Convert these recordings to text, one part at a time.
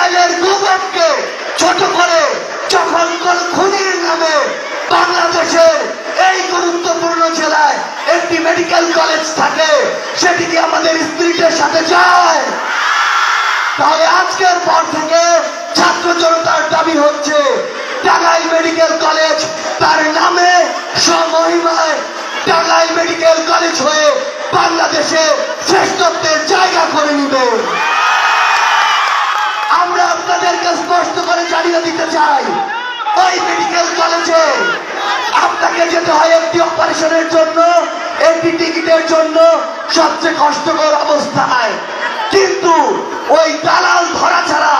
টাঙ্গাইলের গৌরবকে ছোট করে যখন কোন খুনির নামে বাংলাদেশের এই গুরুত্বপূর্ণ জেলায় একটি মেডিকেল কলেজ থাকে, সেটি কি আমাদের স্পিরিটের সাথে যায়? তাহলে আজকের পর থেকে ছাত্র জনতার দাবি হচ্ছে টাঙ্গাইল মেডিকেল কলেজ তার নামে স্বমহিমায় টাঙ্গাইল মেডিকেল কলেজ হয়ে বাংলাদেশে শ্রেষ্ঠত্বের জায়গা করে নিবে। আমরা আপনাদেরকে স্পষ্ট করে জানিয়ে দিতে চাই, ওই মেডিকেল কলেজে আপনাকে যেতে হয় একটি অপারেশনের জন্য, একটি টিকিটের জন্য, সবচেয়ে কষ্টকর অবস্থায়। কিন্তু ওই দালাল ধরা ছাড়া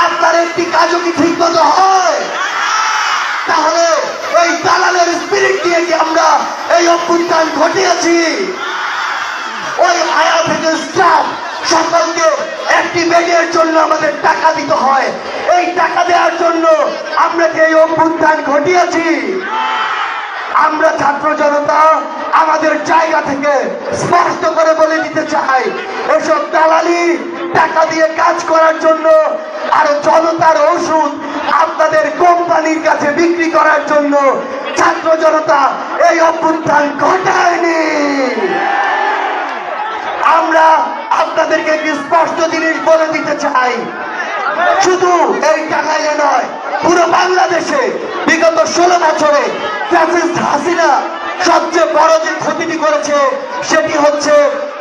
আপনার একটি কাজও কি ঠিক মতো হয়? তাহলে ওই দালালের স্পিরিট দিয়ে কি আমরা এই অভ্যুত্থান ঘটিয়েছি? ওই আয়া থেকে স্টাফ সকলকে একটি বেডের জন্য আমাদের টাকা দিতে হয়, এই টাকা দেওয়ার জন্য আমরা কি এই অভ্যুত্থান ঘটিয়েছি? আমরা ছাত্র জনতা আমাদের জায়গা থেকে স্পষ্ট করে বলে দিতে চাই, এসব দালালি টাকা দিয়ে কাজ করার জন্য আর জনতার ওষুধ আপনাদের কোম্পানির কাছে বিক্রি করার জন্য ছাত্র জনতা এই অভ্যুত্থান ঘটায়নি। আমরা আপনাদেরকে একটি স্পষ্ট জিনিস বলে দিতে চাই, শুধু এই টাঙ্গাইলে নয়, পুরো বাংলাদেশে বিগত 16 বছরে ফ্যাসিস্ট হাসিনা সবচেয়ে বড় যে ক্ষতিটি করেছে সেটি হচ্ছে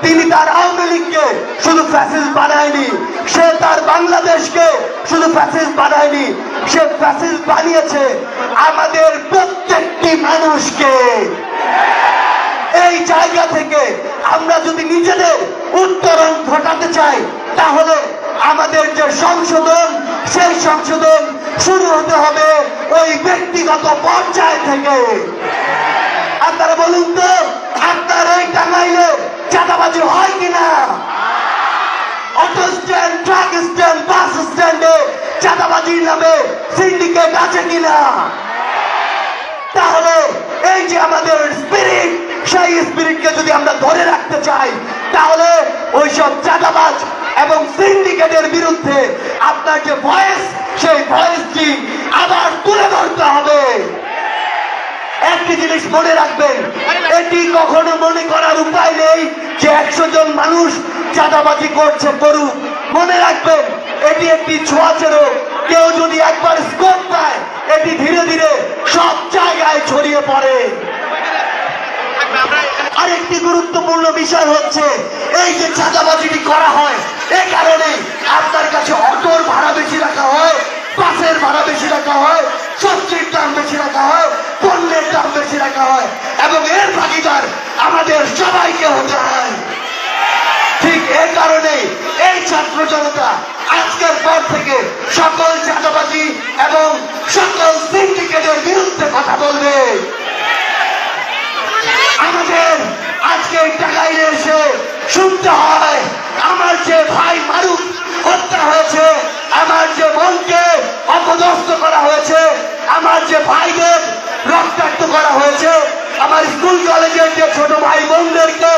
তিনি তার আওয়ামী লীগকে শুধু ফ্যাসিস্ট বানায়নি, সে তার বাংলাদেশকে শুধু ফ্যাসিস্ট বানায়নি, সে ফ্যাসিস্ট বানিয়েছে আমাদের প্রত্যেকটি মানুষকে। এই জায়গা থেকে আমরা যদি নিজেদের উত্তরণ ঘটাতে চাই, তাহলে আমাদের যে সংশোধন, সেই সংশোধন শুরু হতে হবে ওই ব্যক্তিগত পর্যায় থেকে। আপনারা বলুন তো, আপনার এই টাঙ্গাইলে চাঁদাবাজি হয় কিনা? অটো স্ট্যান্ড, ট্রাক স্ট্যান্ড, বাস স্ট্যান্ডে চাঁদাবাজির নামে সিন্ডিকেট আছে কিনা? তাহলে এই যে আমাদের স্পিরিট, সেই স্পিরিটকে যদি আমরা ধরে রাখতে চাই, তাহলে ওইসব চাঁদাবাজ এবং সিন্ডিকেটের বিরুদ্ধে আপনার যে ভয়েস, সেই ভয়েসটি আবার তুলে ধরতে হবে। একটি জিনিস মনে রাখবেন, এটি কখনো মনে করার উপায় নেই যে 100 জন মানুষ চাঁদাবাজি করছে, করুক। মনে রাখবেন, এটি একটি ছোঁয়াচে রোগ। কেউ যদি একবার স্কোপ পায়, এটি ধীরে ধীরে সব জায়গায় ছড়িয়ে পড়ে। আরেকটি গুরুত্বপূর্ণ বিষয় হচ্ছে, এই যে চাঁদাবাজিটি করা হয়, এই কারণে আপনার কাছে অটোর ভাড়া বেশি রাখা হয়, বাসের ভাড়া বেশি রাখা হয়, সবজির দাম বেশি রাখা হয়, পণ্যের দাম বেশি রাখা হয়, এবং এর ভাগিদার আমাদের সবাইকে হতে হয়। ঠিক এই কারণে এই ছাত্র জনতা আজকের পর থেকে সকল চাঁদাবাজি এবং সকল সিন্ডিকেটের বিরুদ্ধে কথা বলবে। আমাদের আজকে টাঙ্গাইলে এসে শুনতে হয়, আমার যে ভাই মারুফ হত্যা হয়েছে, আমার যে বোনকে অপদস্থ করা হয়েছে, আমার যে ভাইদের রক্তাক্ত করা হয়েছে, আমার স্কুল কলেজের যে ছোট ভাই বোনদেরকে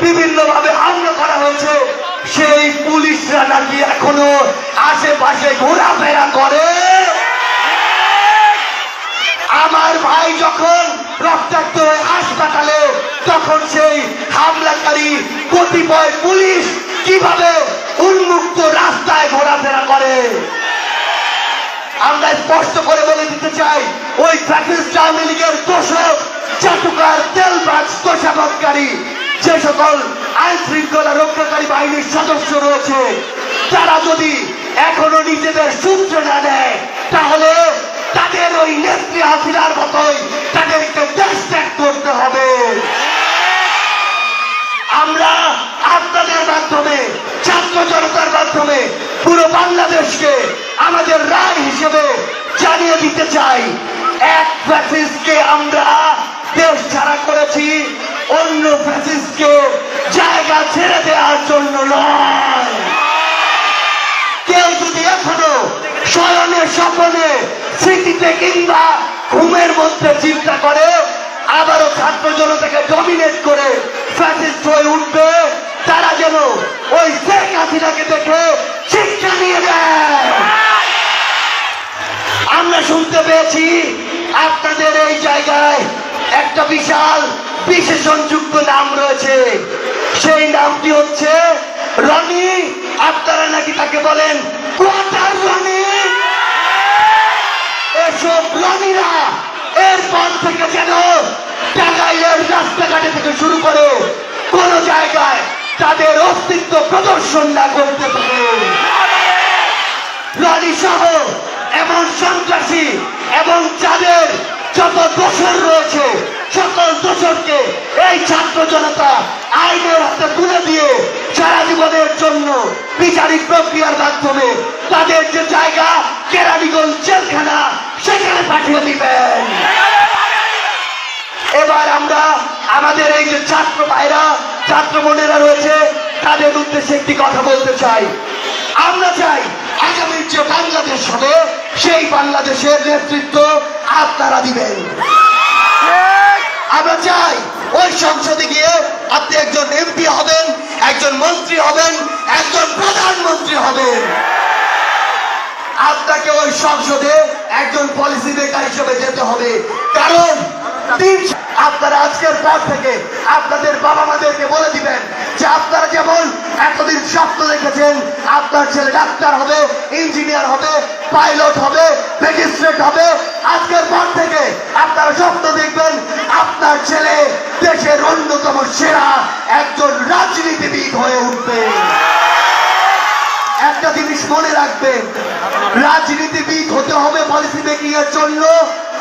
বিভিন্ন ভাবে হামলা করা হয়েছে, সেই পুলিশরা নাকি এখনো আশেপাশে ঘোরাফেরা করে। আমার ভাই যখন রক্তাক্ত হয়ে হাসপাতালে, তখন সেই হামলাকারী কতিপয় পুলিশ কিভাবে উন্মুক্ত রাস্তায় ঘোরাফেরা করে। আমরা স্পষ্ট করে বলে দিতে চাই, ওই ফ্যাসিস্ট আওয়ামী লীগের দোষক, চাটুকার, তেলবাজ, তোষামতকারী যে সকল আইন শৃঙ্খলা রক্ষাকারী বাহিনীর সদস্য রয়েছে, তারা যদি এখনো নিজেদের সূত্র না দেয়, তাহলে তাদের ওই নেত্রী হাসিনার মতোই তাদেরকে দেশ ত্যাগ করতে হবে। আমরা আপনাদের মাধ্যমে, ছাত্র জনতার মাধ্যমে পুরো বাংলাদেশকে আমাদের রায় হিসেবে জানিয়ে দিতে চাই, এক ফ্যাসিস্টকে আমরা দেশ ছাড়া করেছি, অন্য ফ্যাসিস্টকে জায়গা ছেড়ে দেওয়ার জন্য নয়। কেউ যদি এখনো শয়নে স্বপনে স্মৃতিতে কিংবা ঘুমের মধ্যে চিন্তা করে আবারও ছাত্র জনতাকে ডমিনেট করে ফ্যাসিস্ট হয়ে উঠবে, তারা যেন ওই শেখ হাসিনাকে দেখে শিক্ষা নিয়ে দেয়। আমরা শুনতে পেয়েছি আপনাদের এই জায়গায় একটা বিশাল বিশেষণযুক্ত নাম রয়েছে, সেই নামটি হচ্ছে রনি। আপনারা নাকি তাকে বলেন কোয়ার্টার রনি। এসব রনিরা এরপর থেকে যেন টাঙ্গাইলের রাস্তাঘাটে থেকে শুরু করে কোন জায়গায় তাদের অস্তিত্ব প্রদর্শন না করতে পারে। রনি সহ এমন সন্ত্রাসী এবং যাদের যত দোষর রয়েছে সকল দোষরকে এই ছাত্র জনতা আইনের হাতে তুলে দিয়ে সারা জীবনের জন্য বিচারিক প্রক্রিয়ার মাধ্যমে তাদের যে জায়গা কেরানীগঞ্জ জেলখানা সেখানে পাঠিয়ে দিবেন। এবার আমরা আমাদের এই যে ছাত্র ভাইরা ছাত্র বোনেরা রয়েছে তাদের উদ্দেশ্যে একটি কথা বলতে চাই। আমরা চাই আগামীর যে বাংলাদেশ হবে সেই বাংলাদেশের নেতৃত্ব আপনারা দিবেন। আমরা চাই ওই সংসদে গিয়ে আপনি একজন এমপি হবেন, একজন মন্ত্রী হবেন, একজন প্রধানমন্ত্রী হবেন। আপনাকে ওই সংসদে একজন পলিসি মেকার হিসেবে যেতে হবে। কারণ আপনারা আজকের পর থেকে আপনাদের বাবা মাদেরকে বলে দিবেন যে আপনারা যেমন এতদিন স্বপ্ন দেখেছেন আপনার ছেলে ডাক্তার হবে, ইঞ্জিনিয়ার হবে, পাইলট হবে, ম্যাজিস্ট্রেট হবে, আজকের পর থেকে আপনারা স্বপ্ন দেখবেন আপনার ছেলে দেশের অন্যতম সেরা একজন রাজনীতিবিদ হয়ে উঠবে। একটা জিনিস মনে রাখবেন, রাজনীতিবিদ হতে হবে পলিসি মেকিং এর জন্য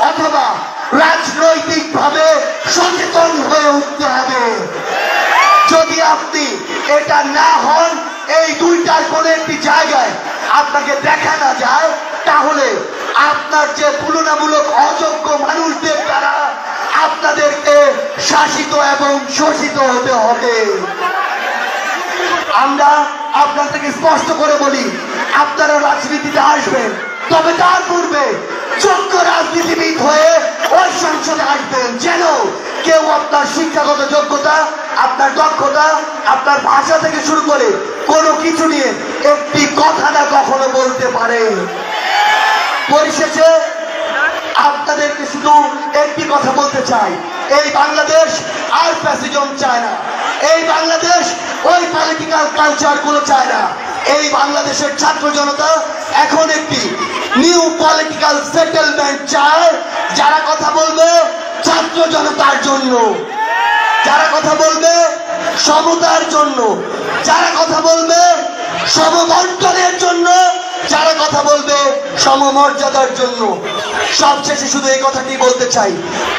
অথবা রাজনৈতিক ভাবে সচেতন হয়ে উঠতে হবে। যদি আপনি এটা না হন, এই দুইটার কোন একটি জায়গায় আপনাকে দেখা না যায়, তাহলে আপনার যে তুলনামূলক অযোগ্য মানুষদের দ্বারা আপনাদেরকে শাসিত এবং শোষিত হতে হবে। আমরা আপনার থেকে স্পষ্ট করে বলি, আপনারা রাজনীতিতে আসবেন, তবে তার পূর্বে যোগ্য রাজনীতিবিদ হয়ে ওই সংসদে আসবেন, যেন কেউ আপনার শিক্ষাগত যোগ্যতা, আপনার দক্ষতা, আপনার ভাষা থেকে শুরু করে কোনো কিছু নিয়ে একটি কথা না কখনো বলতে পারে। পরিশেষে আপনাদেরকে শুধু একটি কথা বলতে চাই, এই বাংলাদেশ আর ফ্যাসিজম চায় না, এই বাংলাদেশ ওই পলিটিক্যাল কালচার গুলো চায় না। এই বাংলাদেশের ছাত্র জনতা এখন একটি নিউ পলিটিক্যাল সেটেলমেন্ট চায়। যারা কথা বলবে ছাত্র জনতার জন্য, যারা কথা বলবে সমতার জন্য, যারা কথা বলবে সমবন্টনের জন্য, যারা কথা বলবে সমমর্যাদার জন্য। সবশেষে শুধু এই কথাটি বলতে চাই,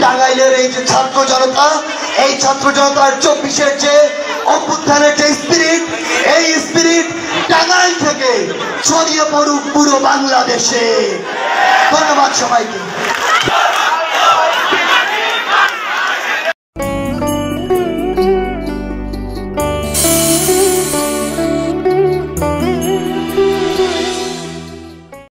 টাঙ্গাইলের এই যে ছাত্র জনতা, এই ছাত্র জনতার 24-এর যে অভ্যুত্থানের যে স্পিরিট, এই স্পিরিট টাঙ্গাইল থেকে ছড়িয়ে পড়ুক পুরো বাংলাদেশে। ধন্যবাদ সবাইকে।